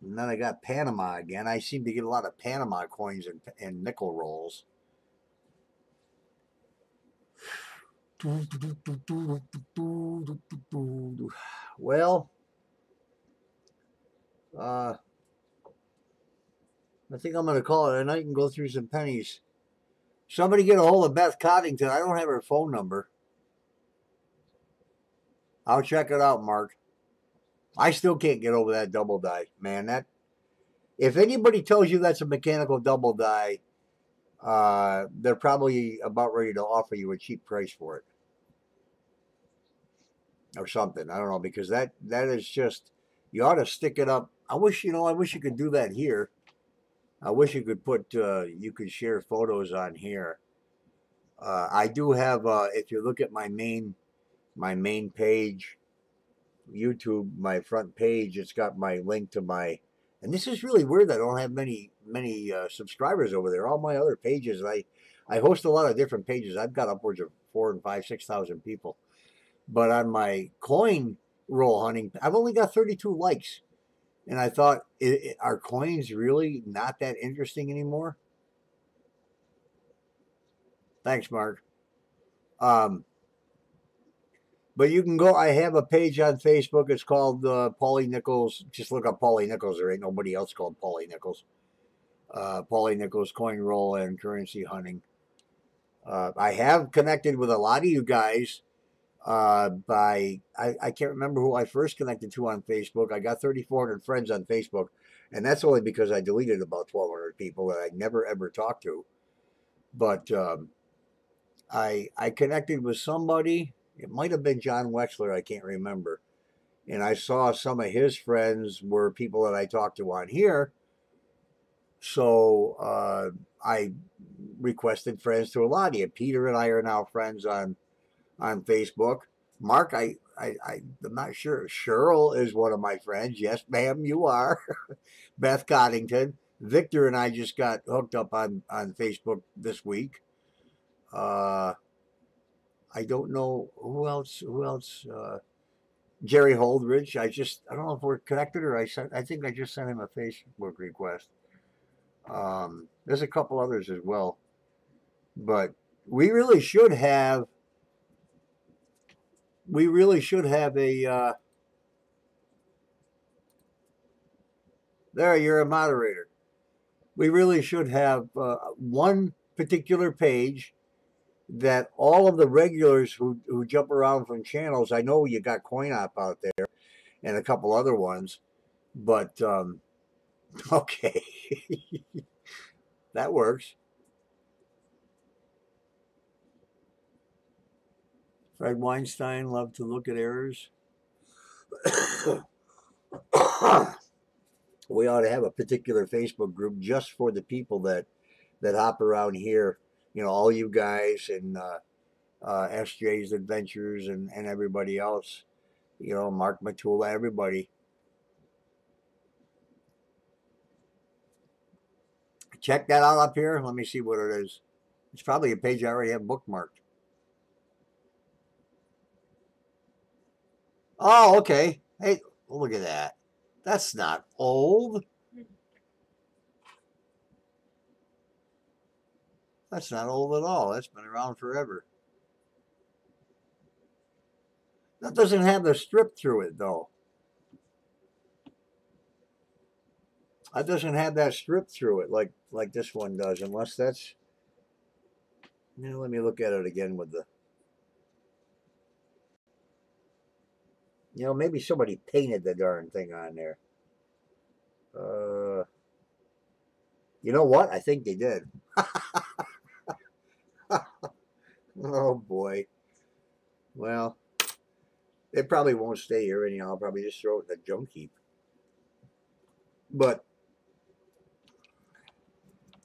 And then I got Panama again. I seem to get a lot of Panama coins and nickel rolls. Well, I think I'm going to call it a night and go through some pennies. Somebody get a hold of Beth Coddington. I don't have her phone number. I'll check it out, Mark. I still can't get over that double die, man. If anybody tells you that's a mechanical double die, they're probably about ready to offer you a cheap price for it. Or something. I don't know, because that is just, you ought to stick it up. I wish you could do that here. I wish you could you could share photos on here. I do have, if you look at my main page, YouTube, my front page, it's got my link to and this is really weird. I don't have many subscribers over there. All my other pages, I host a lot of different pages. I've got upwards of 4,000 and 5,000, 6,000 people. But on my coin roll hunting, I've only got 32 likes. And I thought, are coins really not that interesting anymore? Thanks, Mark. But you can go, I have a page on Facebook. It's called Paulie Nichols. Just look up Paulie Nichols. There ain't nobody else called Paulie Nichols. Paulie Nichols Coin Roll and Currency Hunting. I have connected with a lot of you guys I can't remember who I first connected to on Facebook. I got 3,400 friends on Facebook, and that's only because I deleted about 1,200 people that I never ever talked to. But I connected with somebody. It might have been John Wexler. I can't remember. And I saw some of his friends were people that I talked to on here. So I requested friends to a lot of you. Peter and I are now friends on Facebook. Mark, I'm not sure. Cheryl is one of my friends. Yes, ma'am, you are. Beth Coddington. Victor and I just got hooked up on Facebook this week. I don't know who else. Jerry Holdridge. I don't know if we're connected or I think I just sent him a Facebook request. There's a couple others as well, but we really should have a. There, you're a moderator. We really should have one particular page that all of the regulars who jump around from channels. I know you got CoinOp out there and a couple other ones, but okay, that works. Fred Weinstein loved to look at errors. We ought to have a particular Facebook group just for the people that hop around here. You know, all you guys and SJ's Adventures and everybody else. You know, Mark Matula, everybody. Check that out up here. Let me see what it is. It's probably a page I already have bookmarked. Oh, okay. Hey, look at that. That's not old. That's not old at all. That's been around forever. That doesn't have the strip through it, though. That doesn't have that strip through it like this one does, unless that's... You know, let me look at it again with the... You know, maybe somebody painted the darn thing on there. You know what? I think they did. Oh, boy. Well, it probably won't stay here anyhow. I'll probably just throw it in the junk heap. But,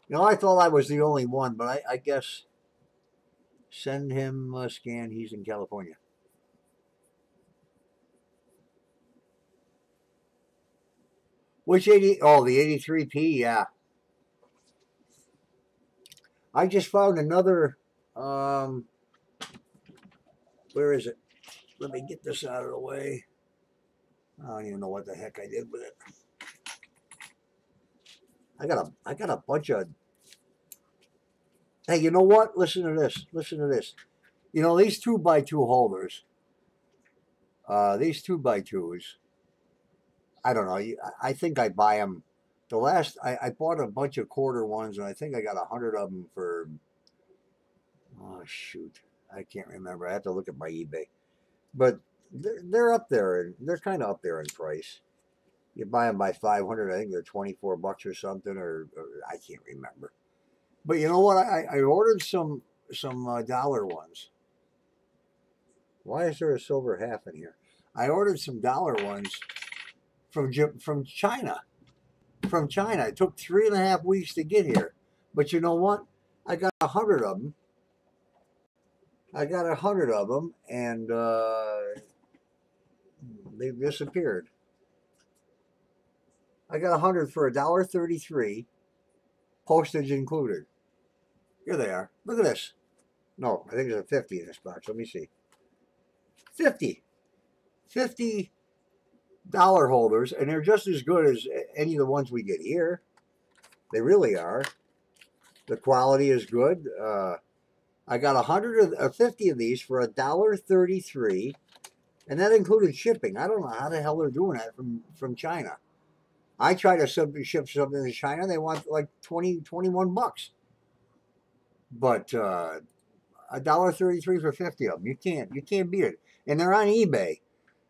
you know, I thought I was the only one, but I guess send him a scan. He's in California. Which 80? Oh, the 83p, yeah. I just found another, where is it? Let me get this out of the way. I don't even know what the heck I did with it. I got a bunch of... Hey, you know what? Listen to this. Listen to this. You know, these 2x2 holders, these 2x2s, I don't know. I think I buy them. The last, I bought a bunch of quarter ones, and I think I got 100 of them for, oh, shoot. I can't remember. I have to look at my eBay. But they're up there. They're kind of up there in price. You buy them by 500, I think they're 24 bucks or something, or I can't remember. But you know what? I ordered some dollar ones. Why is there a silver half in here? I ordered some dollar ones from China. From China. It took 3.5 weeks to get here. But you know what? I got 100 of them. I got 100 of them, and they've disappeared. I got 100 for $1.33, postage included. Here they are. Look at this. No, I think there's a 50 in this box. Let me see. 50 dollar holders, and they're just as good as any of the ones we get here. They really are. The quality is good. I got 150 of these for $1.33, and that included shipping. I don't know how the hell they're doing that from China. I try to ship something to China. They want like 21 bucks. But $1.33 for 50 of them. You can't beat it. And they're on eBay.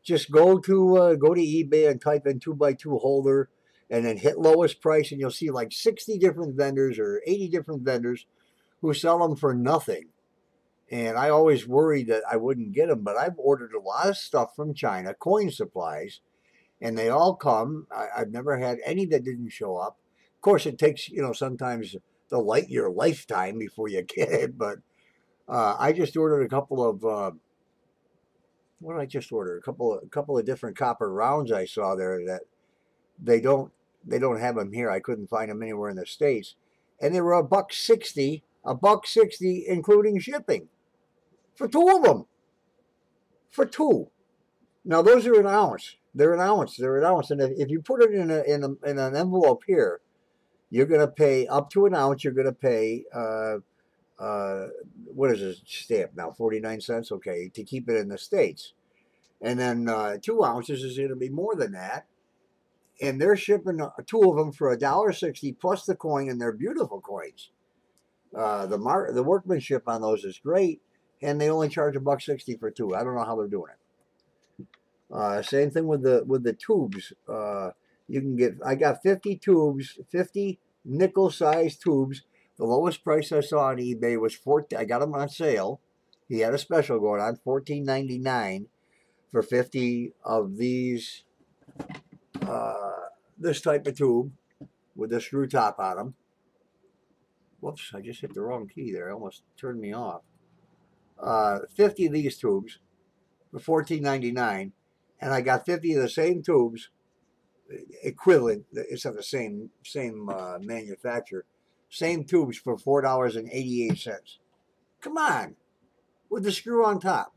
Just go to eBay and type in 2x2 holder, and then hit lowest price, and you'll see like 60 different vendors or 80 different vendors who sell them for nothing. And I always worried that I wouldn't get them, but I've ordered a lot of stuff from China, coin supplies, and they all come. I've never had any that didn't show up. Of course, it takes, you know, sometimes your lifetime before you get it. But I just ordered a couple of what did I just order? A couple of different copper rounds I saw there that they don't they don't have them here. I couldn't find them anywhere in the States, and they were a buck sixty, including shipping for two of them. For two. Now those are an ounce. They're an ounce. They're an ounce, and if you put it in an envelope here, you're going to pay up to an ounce. You're going to pay uh, what is this stamp now? 49 cents. Okay, to keep it in the States, and then 2 ounces is going to be more than that. And they're shipping two of them for $1.60 plus the coin, and they're beautiful coins. The workmanship on those is great, and they only charge $1.60 for two. I don't know how they're doing it. Same thing with the tubes. You can get. I got 50 tubes, 50 nickel-sized tubes. The lowest price I saw on eBay was 14. I got them on sale. He had a special going on, $14.99 for 50 of these. This type of tube with a screw top on them. Whoops, I just hit the wrong key there. It almost turned me off. 50 of these tubes for $14.99, and I got 50 of the same tubes, equivalent. It's not the same manufacturer. Same tubes for $4.88. Come on, with the screw on top.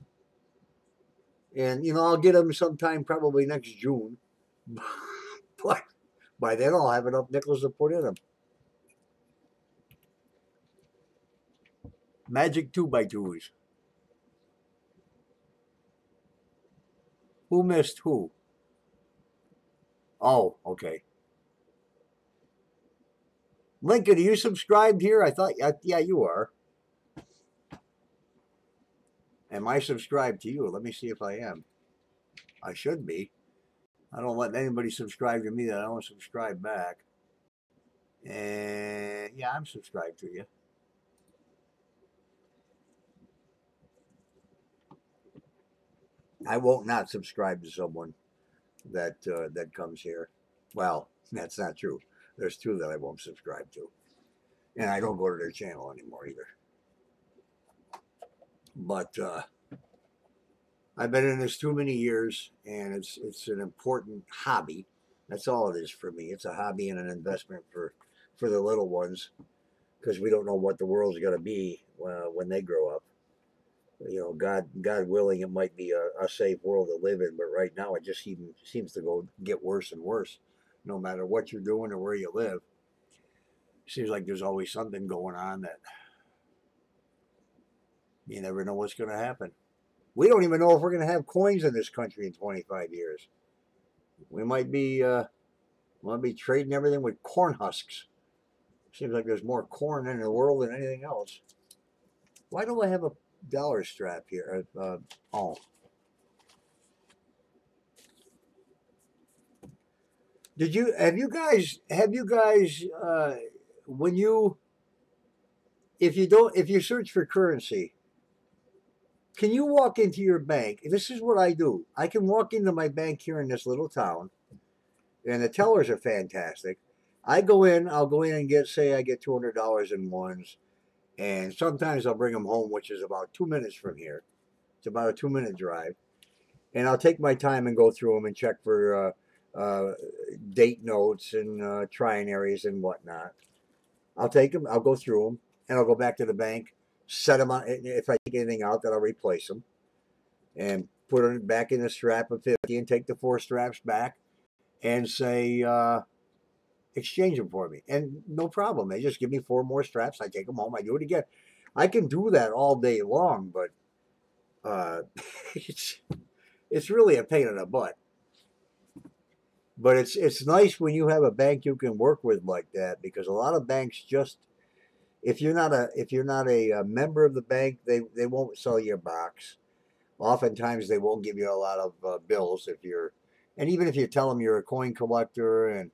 And I'll get them sometime, probably next June. But by then I'll have enough nickels to put in them. Magic 2x2s. Who missed who? Oh, okay. Lincoln, are you subscribed here? I thought, yeah, you are. Am I subscribed to you? Let me see if I am. I should be. I don't let anybody subscribe to me that I don't subscribe back. And yeah, I'm subscribed to you. I won't not subscribe to someone that comes here. Well, that's not true. There's two that I won't subscribe to, and I don't go to their channel anymore either. But I've been in this too many years, and it's an important hobby. That's all it is for me. It's a hobby and an investment for the little ones, because we don't know what the world's going to be when they grow up. God willing, it might be a safe world to live in, but right now it just seems to get worse and worse. No matter what you're doing or where you live, seems like there's always something going on that you never know what's going to happen. We don't even know if we're going to have coins in this country in 25 years. We might be trading everything with corn husks. Seems like there's more corn in the world than anything else. Why do I have a dollar strap here? Oh. Have you guys if you search for currency, can you walk into your bank? This is what I do. I can walk into my bank here in this little town, and the tellers are fantastic. I'll go in and get $200 in ones, and sometimes I'll bring them home, which is about 2 minutes from here. It's about a 2-minute drive, and I'll take my time and go through them and check for date notes and trinaries and whatnot. I'll take them, I'll go through them, and I'll go back to the bank, set them on. If I take anything out, then I'll replace them and put it back in the strap of 50 and take the 4 straps back and say, exchange them for me. And no problem. They just give me 4 more straps. I take them home. I do it again. I can do that all day long, but it's really a pain in the butt. But it's nice when you have a bank you can work with like that, because a lot of banks just, if you're not a member of the bank, they won't sell you a box. Oftentimes they won't give you a lot of bills and even if you tell them you're a coin collector and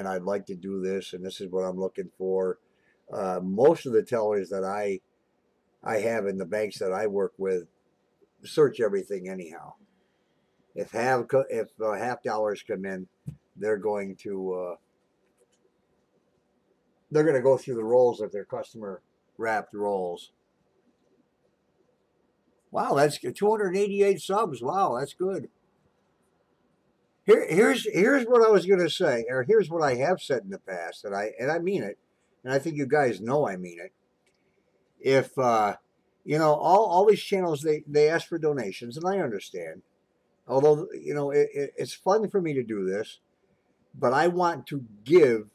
I'd like to do this and this is what I'm looking for. Most of the tellers that I have in the banks that I work with search everything anyhow. If half dollars come in, they're going to they're going to go through the rolls of their customer wrapped rolls. Wow, that's 288 subs. Wow, that's good. Here's what I was going to say, or here's what I have said in the past, and I mean it, and I think you guys know I mean it. If all these channels they ask for donations, and I understand. Although it's fun for me to do this, but I want to give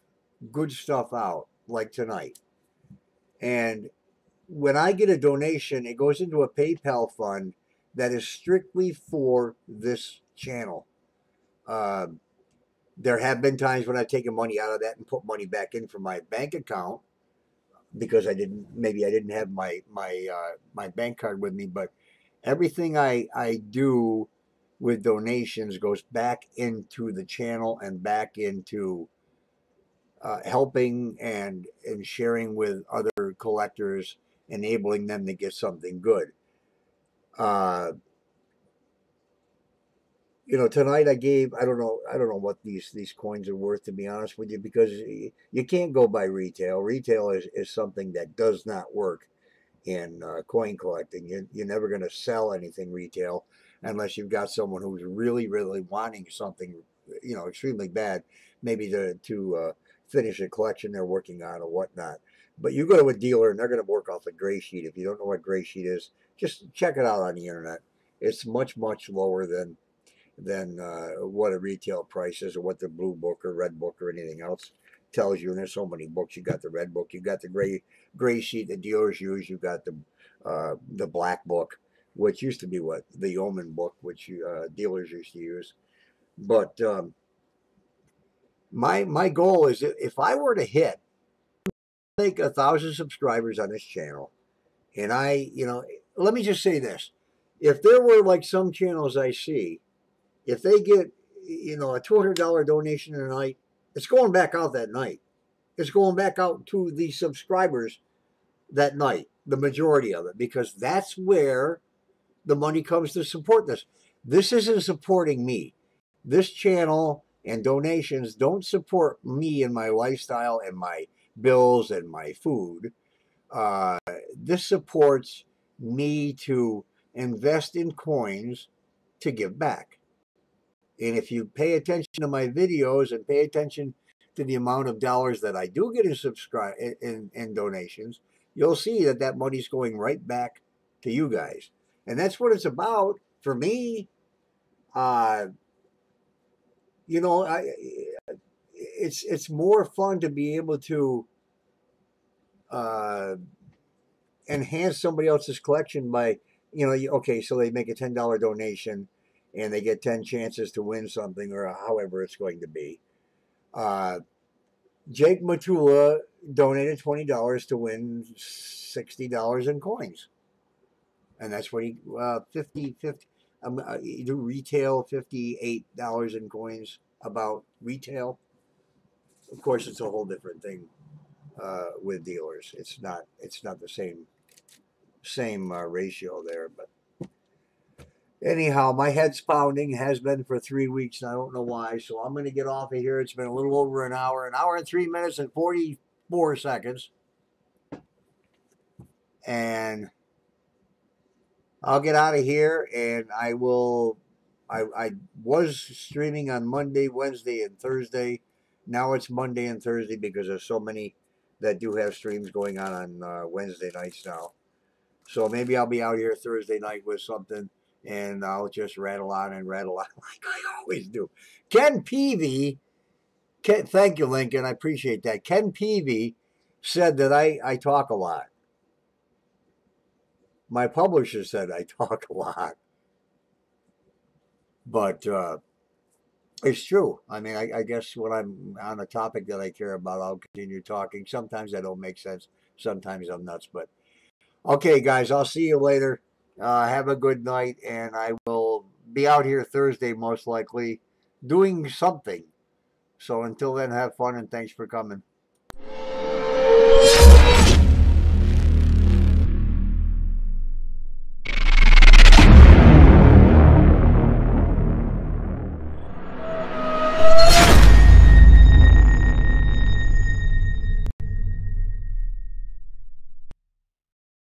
good stuff out like tonight. And when I get a donation, it goes into a PayPal fund that is strictly for this channel. There have been times when I've taken money out of that and put money back in from my bank account because I didn't have my bank card with me. But everything I do with donations goes back into the channel and back into helping and sharing with other collectors, enabling them to get something good. Tonight I gave, I don't know what these coins are worth, to be honest with you, because you can't go by retail. Retail is something that does not work in coin collecting. You're never going to sell anything retail unless you've got someone who's really, really wanting something, extremely bad, maybe to finish a collection they're working on or whatnot. But you go to a dealer and they're going to work off a gray sheet. If you don't know what gray sheet is, just check it out on the internet. It's much, much lower than what a retail price is, or what the blue book or red book or anything else tells you. And there's so many books. You got the red book, you got the gray sheet that dealers use, you got the black book, which used to be what the yeoman book, which dealers used to use. But my goal is that if I were to hit like 1,000 subscribers on this channel, and let me just say this: if there were like some channels I see, if they get a $200 donation a night, it's going back out that night. It's going back out to the subscribers that night, the majority of it, because that's where the money comes to support this. This isn't supporting me. This channel and donations don't support me and my lifestyle and my bills and my food. This supports me to invest in coins to give back. And if you pay attention to my videos and pay attention to the amount of dollars that I do get in donations, you'll see that money's going right back to you guys. And that's what it's about for me. It's more fun to be able to enhance somebody else's collection by, okay, so they make a $10 donation and they get 10 chances to win something, or however it's going to be. Jake Matula donated $20 to win $60 in coins. And that's what he, 50, you do retail, $58 in coins about retail. Of course, it's a whole different thing with dealers. It's not the same ratio there, but anyhow, my head's pounding, has been for 3 weeks, and I don't know why, so I'm going to get off of here. It's been a little over an hour and 3 minutes and 44 seconds. And I'll get out of here, and I was streaming on Monday, Wednesday, and Thursday. Now it's Monday and Thursday because there's so many that do have streams going on Wednesday nights now. So maybe I'll be out here Thursday night with something, and I'll just rattle on like I always do. Ken Peavy, thank you, Lincoln. I appreciate that. Ken Peavy said that I talk a lot. My publisher said I talk a lot. But it's true. I mean, I guess when I'm on a topic that I care about, I'll continue talking. Sometimes that don't make sense. Sometimes I'm nuts. But okay, guys, I'll see you later. Have a good night, and I will be out here Thursday most likely doing something. So until then, have fun, and thanks for coming.